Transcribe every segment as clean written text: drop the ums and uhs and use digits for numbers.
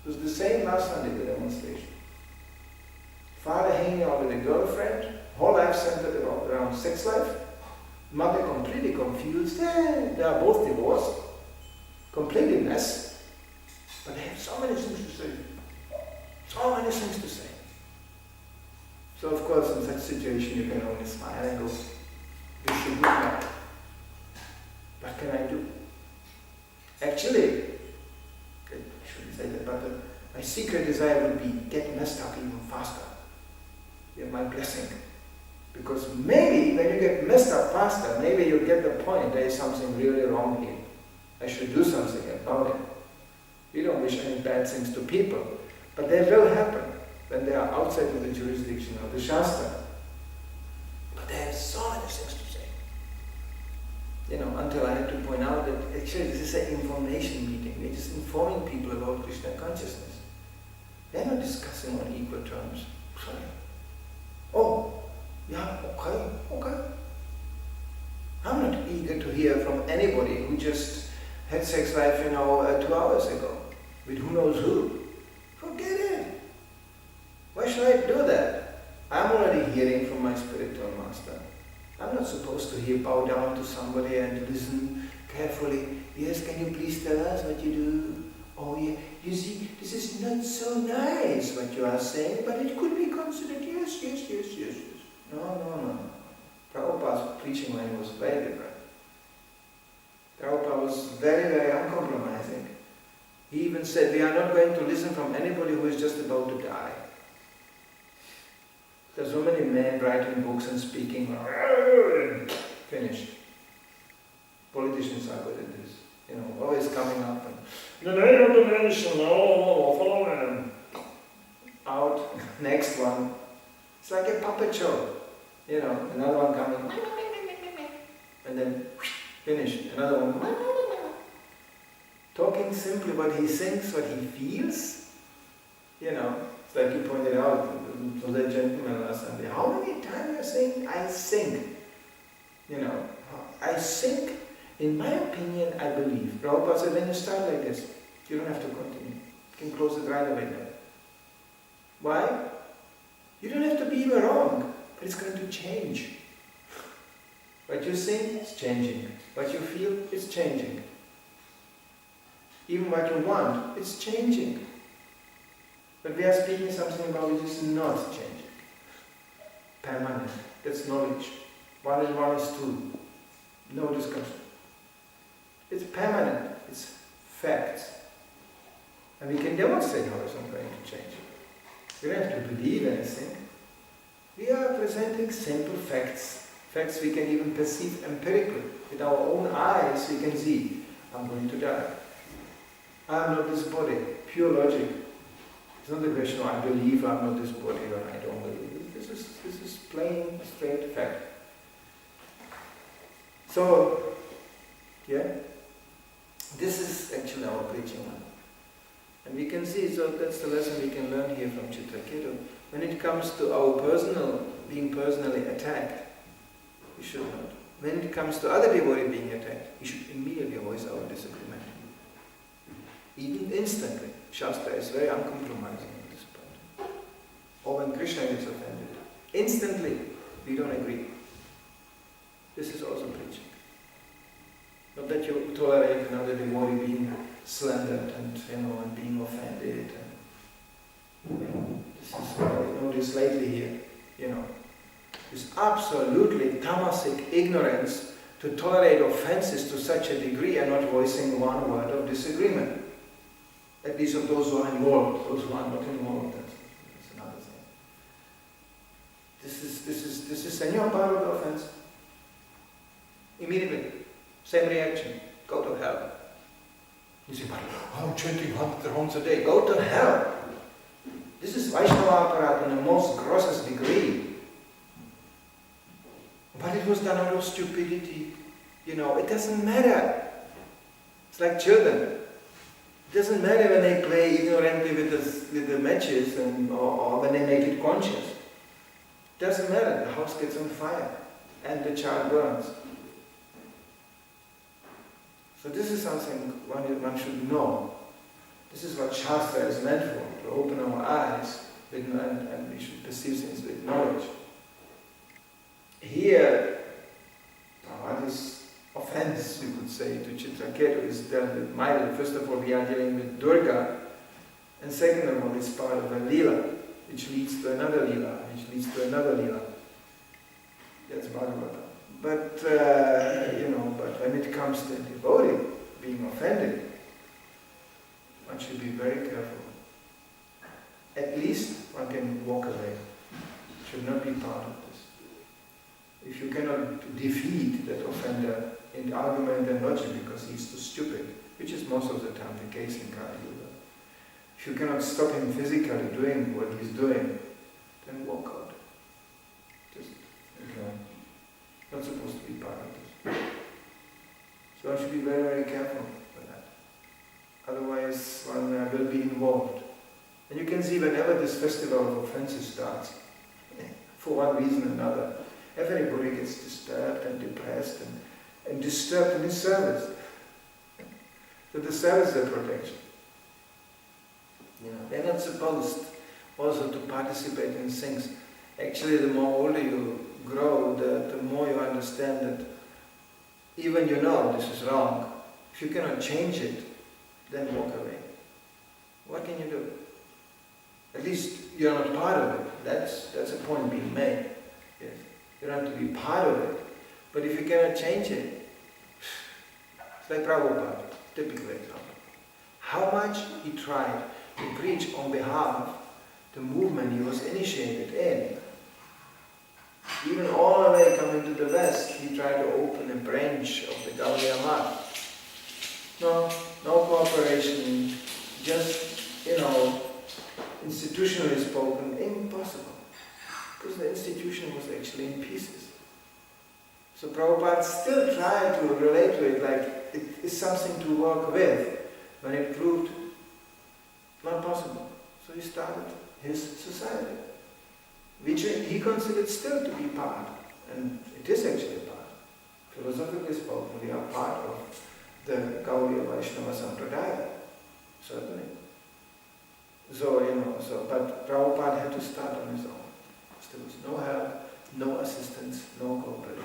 It was the same last Sunday, the demonstration. Father hanging out with a girlfriend, whole life centered around sex life. Mother completely confused. They are both divorced. Completely mess. But they have so many things to say. So many things to say. So of course in such situation you can only smile and go, wish you good luck. What can I do? Actually, I shouldn't say that, but my secret desire would be get messed up even faster. You have my blessing. Because maybe when you get messed up faster, maybe you get the point, there is something really wrong here. I should do something about it. We don't wish any bad things to people, but they will happen when they are outside of the jurisdiction of the Shastra. But they have so many things to say. Until I had to point out that actually this is an information meeting. We're just informing people about Krishna consciousness. They're not discussing on equal terms. Sorry. Oh, yeah, okay. I'm not eager to hear from anybody who just had sex life, 2 hours ago, with who knows who. Forget it. Why should I do that? I'm already hearing from my spiritual master. I'm not supposed to bow down to somebody and listen carefully. Yes, can you please tell us what you do? Oh yeah, you see, this is not so nice what you are saying, but it could be considered yes. No. Prabhupada's preaching line was very different. Prabhupada was very, very uncompromising. He even said, we are not going to listen from anybody who is just about to die. There are so many men writing books and speaking, finished. Politicians are good at this. Always coming up and, in the name of the nation, follow him. Out, next one. It's like a puppet show. Another one coming, and then finished. Another one, talking simply what he thinks, what he feels. It's like you pointed out to that gentleman last Sunday. How many times you saying, I think? I think, in my opinion, I believe. Prabhupada said, when you start like this, you don't have to continue. You can close it right away now. Why? You don't have to be even wrong, but it's going to change. What you think is changing. What you feel is changing. Even what you want, it's changing. But we are speaking something about which is not changing. Permanent. That's knowledge. 1 and 1 is 2. No discussion. It's permanent. It's facts. And we can demonstrate how it's not going to change. We don't have to believe anything. We are presenting simple facts. Facts we can even perceive empirically. With our own eyes we can see, I'm going to die. I'm not this body. Pure logic. It's not a question of I believe I'm not this body or I don't believe. This is plain, straight fact. So, this is actually our preaching one. And we can see, so that's the lesson we can learn here from Chitraketu. When it comes to our being personally attacked, we should not. When it comes to other devotee being attacked, we should immediately voice our disagreement. Even instantly. Shastra is very uncompromising at this point. Or when Krishna gets offended. Instantly, we don't agree. This is also preaching. Not that you tolerate another devotee being slandered and being offended. This is what I noticed lately here. This absolutely tamasic ignorance to tolerate offenses to such a degree and not voicing one word of disagreement. At least of those who are involved. Those who are not involved, that's another thing. This is senor part of the offense. Immediately, same reaction. Go to hell. You say, I'm chanting 100 rounds a day. Go to hell. This is Vaishnava aparat in the most grossest degree. But it was done out of stupidity. It doesn't matter. It's like children. It doesn't matter when they play ignorantly with the matches or when they make it conscious. It doesn't matter. The house gets on fire and the child burns. So this is something one should know. This is what Shastra is meant for, to open our eyes and we should perceive things with knowledge. Here, this offense, you could say, to Chitraketu is dealt with mildly. First of all, we are dealing with Durga, and second of all, it's part of a lila, which leads to another lila, which leads to another lila. That's Bhagavata. But, but when it comes to a devotee being offended, one should be very careful. At least one can walk away. Should not be part of this. If you cannot defeat that offender in argument and logic because he's too stupid, which is most of the time the case in Kali Yuga, if you cannot stop him physically doing what he's doing, then walk out. Just, not supposed to be part of this. So one should be very, very careful with that. Otherwise, one will be involved. And you can see whenever this festival of offenses starts, for one reason or another, everybody gets disturbed and depressed and disturbed in his service. So the service is a protection. They're not supposed also to participate in things. Actually, the more older you grow, the more you understand that even this is wrong. If you cannot change it, then walk away. What can you do? At least you're not part of it. That's a point being made. Yes. You don't have to be part of it. But if you cannot change it, it's like Prabhupada, typical example. How much he tried to preach on behalf of the movement he was initiated in. Even all the way coming to the West, he tried to open a branch of the Gaudiya Math. No cooperation, just, institutionally spoken, impossible. Because the institution was actually in pieces. So Prabhupada still tried to relate to it like it is something to work with, when it proved not possible. So he started his society, which he considered still to be part, and it is actually part. Philosophically spoken, we are part of the Gaudiya Vaishnava Sampradaya, certainly. So, but Prabhupada had to start on his own. There was no help, no assistance, no cooperation.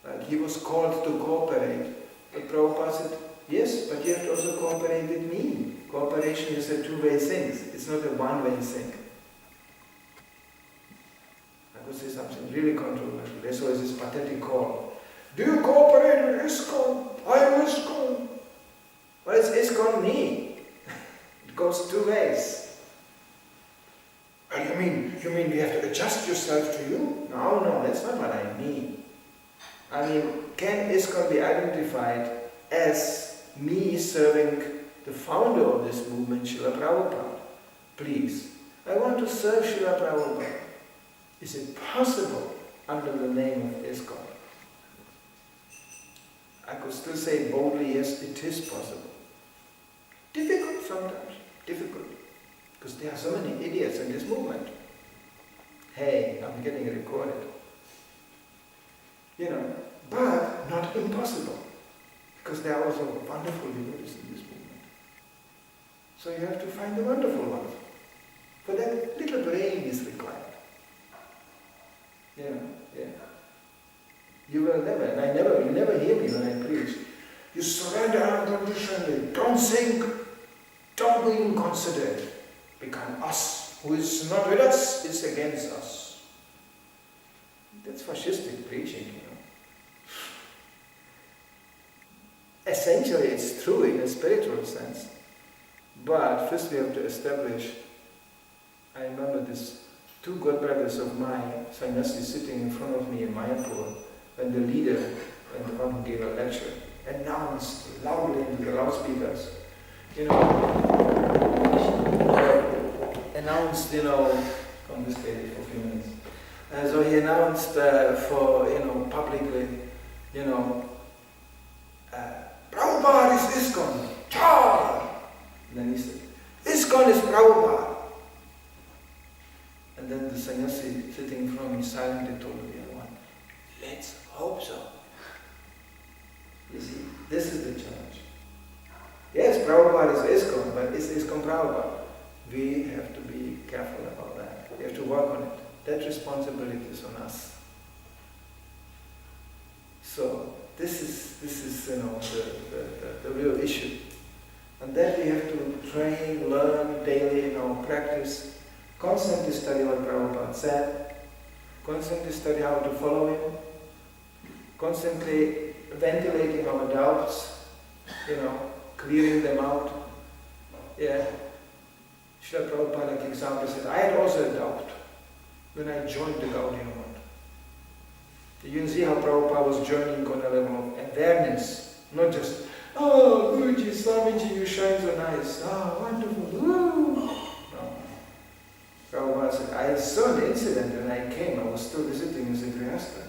Like he was called to cooperate, but Prabhupada said, yes, but you have to also cooperate with me. Cooperation is a two-way thing, it's not a one-way thing. I would say something really controversial. There's always this pathetic call. Do you cooperate with ISKCON? I am ISKCON. Well, it's ISKCON me. It goes two ways. You mean you have to adjust yourself to you? No, that's not what I mean. Can ISKCON be identified as me serving the founder of this movement, Srila Prabhupada? Please, I want to serve Srila Prabhupada. Is it possible under the name of ISKCON? I could still say boldly, yes, it is possible. Difficult sometimes, difficult. Because there are so many idiots in this movement. Hey, I'm getting recorded. But not impossible. Because there are also wonderful devotees in this movement. So you have to find the wonderful ones. For that, little brain is required. You will never, and you never hear me when I preach. You surrender unconditionally. Don't think, don't even consider it. Become us. Who is not with us is against us. That's fascistic preaching, Essentially, it's true in a spiritual sense. But first we have to establish, I remember this two good brothers of mine, sannyasis, sitting in front of me in Mayapur, when the leader, when the one who gave a lecture, announced loudly into the loudspeakers, announced, confiscated for a few minutes. So he announced publicly, Prabhupada is ISKCON, charge! And then he said, ISKCON is Prabhupada. And then the sannyasi sitting in front of me silently told the other one, let's hope so. You see, this is the challenge. Yes, Prabhupada is gone, but is gone Prabhupada. We have to be careful about that. We have to work on it. That responsibility is on us. So this is the real issue. And then we have to train, learn daily, practice, constantly study what Prabhupada said, constantly study how to follow him, constantly ventilating our doubts, clearing them out. Yeah. Srila Prabhupada, like example, said, I had also a doubt when I joined the Gaudiya Math. You can see how Prabhupada was journeying on a level of awareness, not just, oh, Guruji, Swamiji, you shine so nice, oh, wonderful, woo. No. Prabhupada said, I saw an incident when I came, I was still visiting as a Grihastha.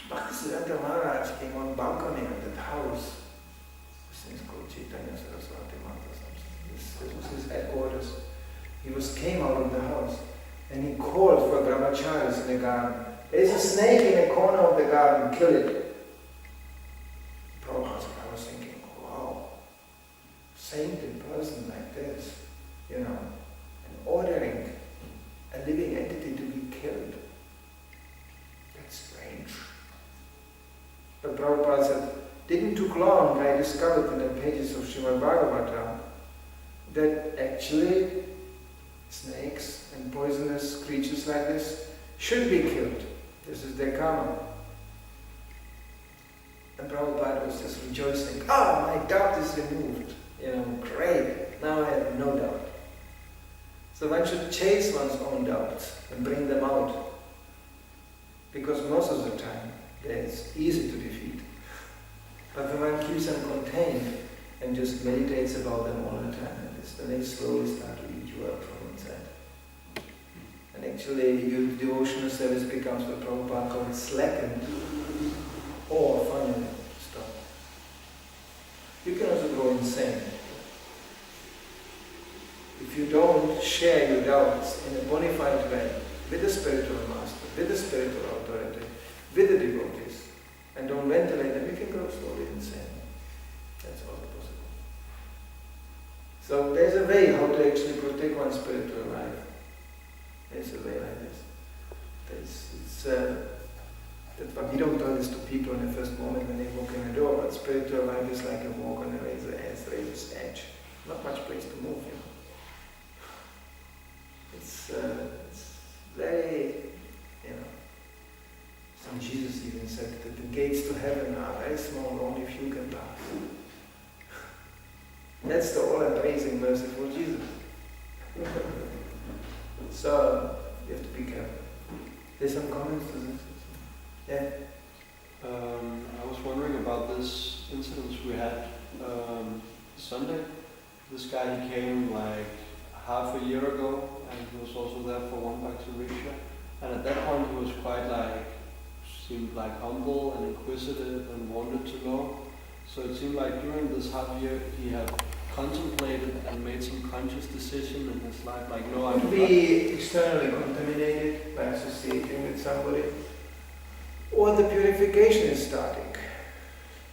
Bhaktisiddhanta Maharaj came on balcony of that house. This thing is called Chaitanya Saraswati Math or something. This was his headquarters. He came out of the house and he called for brahmacharis in the garden. There's a snake in the corner of the garden, kill it. Prabhupada, I was thinking, wow, saintly person like this, and ordering a living entity to be killed. That's strange. But Prabhupada said, didn't took long, I discovered in the pages of Srimad Bhagavatam that actually snakes and poisonous creatures like this should be killed. This is their karma. And Prabhupada was just rejoicing, my doubt is removed. Great, now I have no doubt. So one should chase one's own doubts and bring them out. Because most of the time, it's easy to defeat. But when one keeps them contained and just meditates about them all the time, then they slowly start to eat you up from inside. And actually, your devotional service becomes what Prabhupada called slackened or finally stopped. You can also go insane. If you don't share your doubts in a bona fide way with the spiritual master, with the spiritual authority, with the devotees, and don't ventilate them, you can go slowly insane. That's also possible. So there's a way how to actually protect one's spiritual life. There's a way like this. That's why we don't tell this to people in the first moment when they walk in the door, but spiritual life is like a walk on a razor's edge. Not much place to move, It's very, Some Jesus even said that the gates to heaven are very small, only few can pass. That's the all-embracing, merciful Jesus. So, you have to be careful. There's some comments to this? Yeah? I was wondering about this incident we had Sunday. This guy, he came like half a year ago, and he was also there for one Bhakti Riksha. And at that point he was quite seemed like humble and inquisitive and wanted to know. So it seemed like during this half year he had contemplated and made some conscious decision in his life, no, I would be externally contaminated by associating with somebody, or the purification is starting.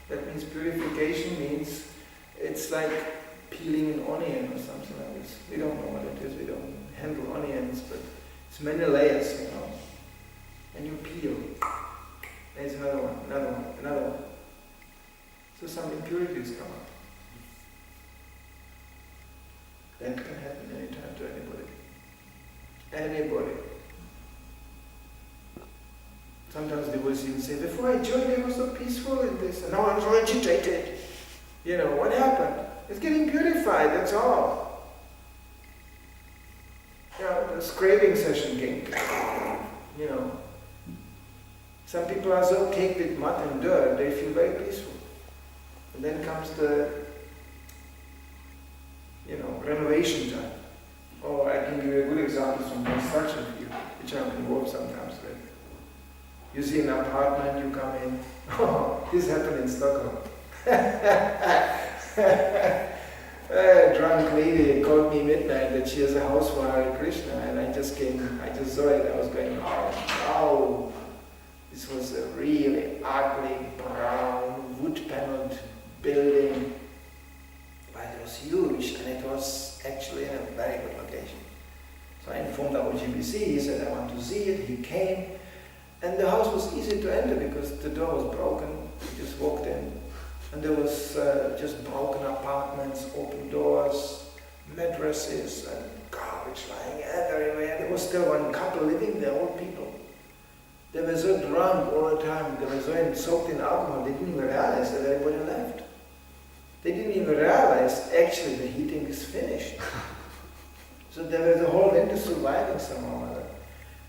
That means purification means it's like peeling an onion or something like this. We don't know what it is, we don't handle onions, but it's many layers, and you peel. There's another one, another one, another one. So some impurities come up. That can happen anytime to anybody. Anybody. Sometimes they will even say, before I joined I was so peaceful in this, and now I'm so agitated. What happened? It's getting purified, that's all. The scraping session came. Some people are so caked with mud and dirt, they feel very peaceful. And then comes the renovation time. Or I can give you a good example from construction field, which I'm involved sometimes with. You see an apartment, you come in. Oh, this happened in Stockholm. A drunk lady called me midnight that she has a house for Hare Krishna, and I just saw it, I was going, wow. This was a really ugly, brown, wood-paneled building. But it was was huge, and it was actually in a very good location. So I informed our GBC, he said, I want to see it, he came, and the house was easy to enter because the door was broken, we just walked in, and there was just broken apartments, open doors, mattresses, and garbage lying everywhere. There was still one couple living there, old people. They were so drunk all the time, they were so soaked in alcohol, they didn't even realize that everybody left. They didn't even realize, actually, the heating is finished. So they were the whole winter surviving somehow or other.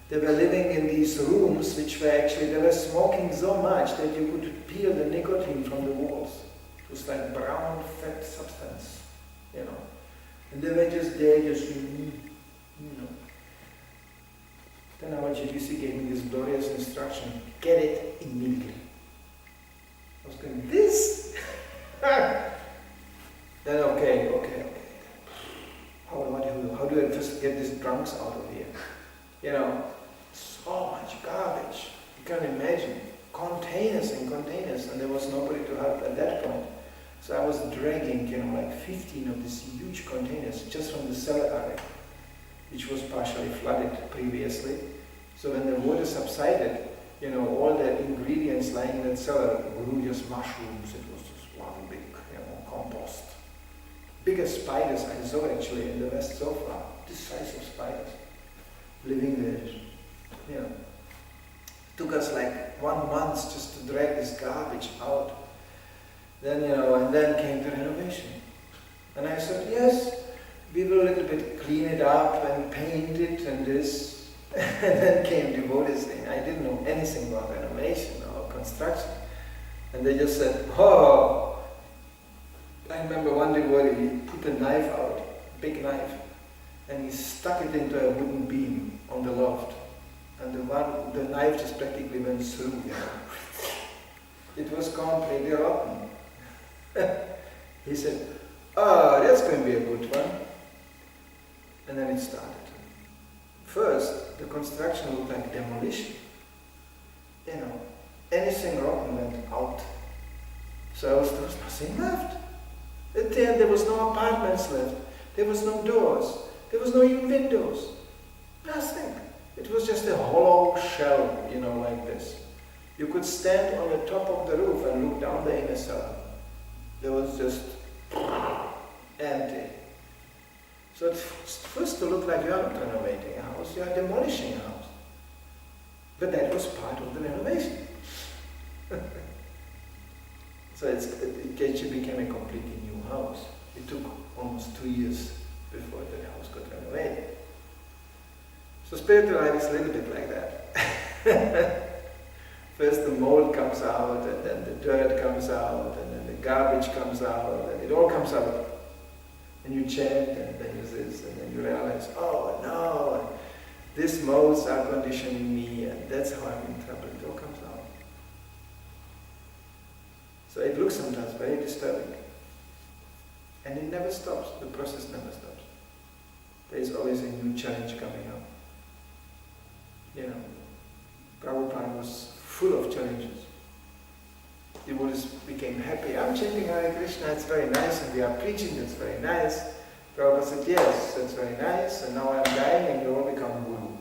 They were living in these rooms, which were actually, they were smoking so much that you could peel the nicotine from the walls. It was like brown, fat substance, you know. And they were just there, just, you know. Then our GBC gave me this glorious instruction, get it immediately. I was going, this? Then okay. How do I first get these drunks out of here? You know, so much garbage. You can't imagine. Containers and containers, and there was nobody to help at that point. So I was dragging, you know, like 15 of these huge containers just from the cellar area, which was partially flooded previously. So when the water subsided, you know, all the ingredients lying in that cellar grew just mushrooms. It was just one big, you know, compost. Biggest spiders I saw actually in the West so far. This size of spiders living there. You know, it took us like 1 month just to drag this garbage out. Then, you know, and then came the renovation. And I said, yes, we will a little bit clean it up and paint it and this. And then came devotees saying, I didn't know anything about renovation or construction. And they just said, oh, I remember one devotee, he put a knife out, big knife, and he stuck it into a wooden beam on the loft. And the knife just practically went through, you know. It was completely rotten. He said, oh, that's going to be a good one. And then it started. First, the construction looked like demolition. You know, anything rotten went out. So there was nothing left. At the end, there was no apartments left. There was no doors. There was no even windows. Nothing. It was just a hollow shell, you know, like this. You could stand on the top of the roof and look down the inner cellar. There was just empty. So it's first to look like you are not renovating a house, you are demolishing a house. But that was part of the renovation. So it actually became a completely new house. It took almost 2 years before the house got renovated. So spiritual life is a little bit like that. First the mold comes out, and then the dirt comes out, and then the garbage comes out, and it all comes out. And you chant, and then you this, and then you realize, oh no, these molds are conditioning me, and that's how I'm in trouble. It all comes out. So it looks sometimes very disturbing. And it never stops, the process never stops. There is always a new challenge coming up. You know, Prabhupada was full of challenges. Devotees became happy. I'm chanting Hare Krishna, it's very nice, and we are preaching, that's very nice. Prabhupada said, yes, that's very nice, and now I'm dying and you all become Guru.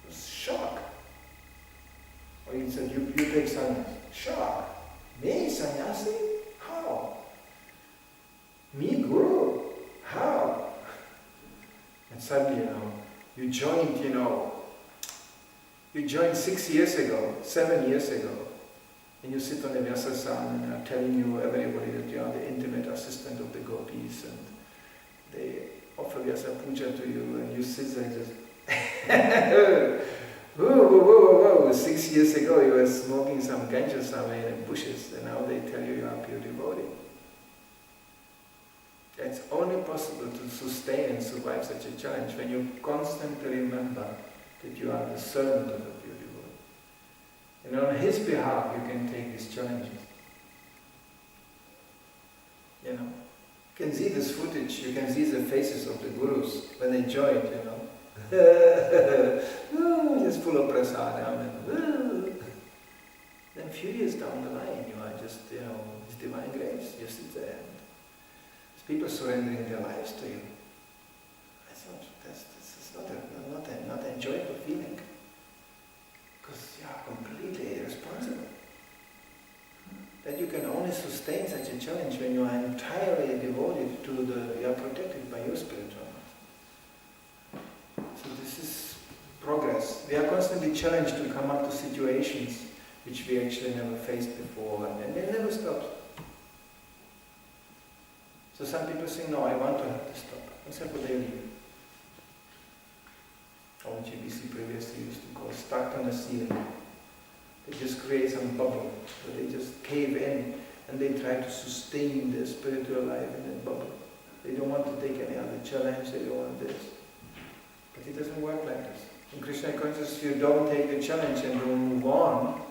It was shock. Or he said, you take sannyas. Shock. Me, sannyasi? How? Me, Guru? How? And suddenly, you know, you joined 6 years ago, 7 years ago, and you sit on the Vyasasana and they are telling you, everybody, that you are the intimate assistant of the gopis, and they offer Vyasa Puja to you, and you sit there just whoa, 6 years ago you were smoking some ganja somewhere in the bushes, and now they tell you you are a pure devotee. It's only possible to sustain and survive such a challenge when you constantly remember that you are the servant of the pure devotee. And on his behalf you can take these challenges. You know, you can see this footage, you can see the faces of the gurus when they joined, you know. Just full of prasadam, and then few years down the line you are just, you know, these divine grace, you sit there. People surrendering their lives to you. This is not an enjoyable feeling. Because you are completely irresponsible. That you can only sustain such a challenge when you are entirely devoted to you are protected by your spiritual life. So this is progress. We are constantly challenged to come up to situations which we actually never faced before, and it never stops. So some people say, no, I want to have to stop. Except for they leave. Or GBC previously used to call stuck on the ceiling. They just create some bubble. So they just cave in and they try to sustain their spiritual life in that bubble. They don't want to take any other challenge, they don't want this. But it doesn't work like this. In Krishna consciousness, if you don't take the challenge and don't move on,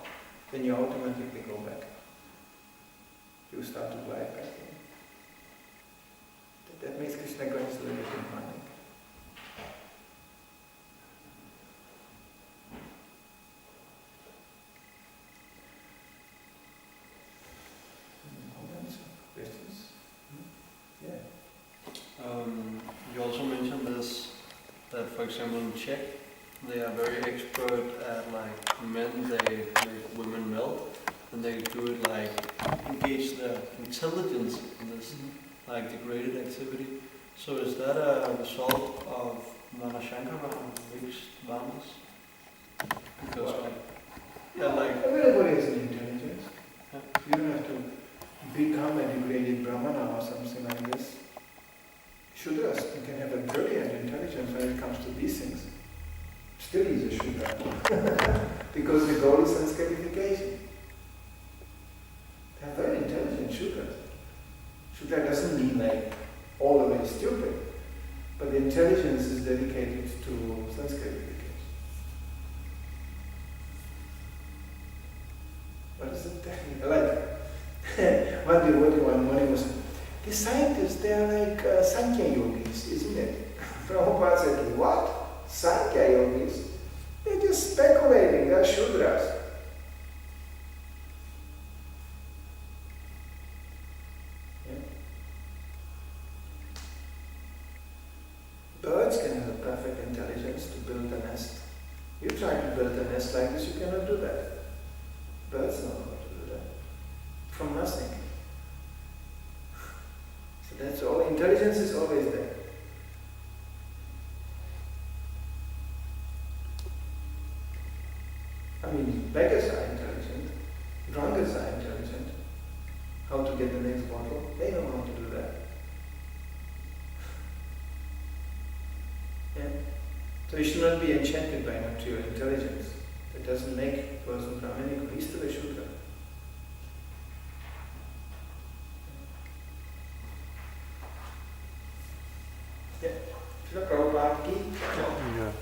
then you automatically go back. You start to glide back in. That makes Krishna consciousness a little bit demanding. Questions? Yeah. You also mentioned this, that for example in Czech, they are very expert at like men, they make women melt, and they do it like engage their intelligence in this like degraded activity. So is that a result of Nana Shankara and mixed varnas? Because everybody has an intelligence. Yeah. You don't have to become a degraded Brahmana or something like this. Shudras, you can have a brilliant intelligence when it comes to these things. Still he's a Shudra. Because the goal is sanskarification. They are very intelligent Shudras. Shudra doesn't mean like all the way stupid, but the intelligence is dedicated to sanskarification. What is the technique? Like, one morning was, the scientists, they are like Sankhya yogis, isn't it? Prabhupada said, what? Sankhya yogis? They're just speculating, they're Shudras. Yeah. Birds can have a perfect intelligence to build a nest. You try to build a nest like this, you cannot do that. Birds know how to do that. From nothing. So that's all. Intelligence is always there. I mean, beggars are intelligent, drunkards are intelligent. How to get the next bottle, they know how to do that. Yeah. So you should not be enchanted by material intelligence. That doesn't make a person Brahminic, he's still a Shudra. Yeah. Prabhupada ki. Yeah.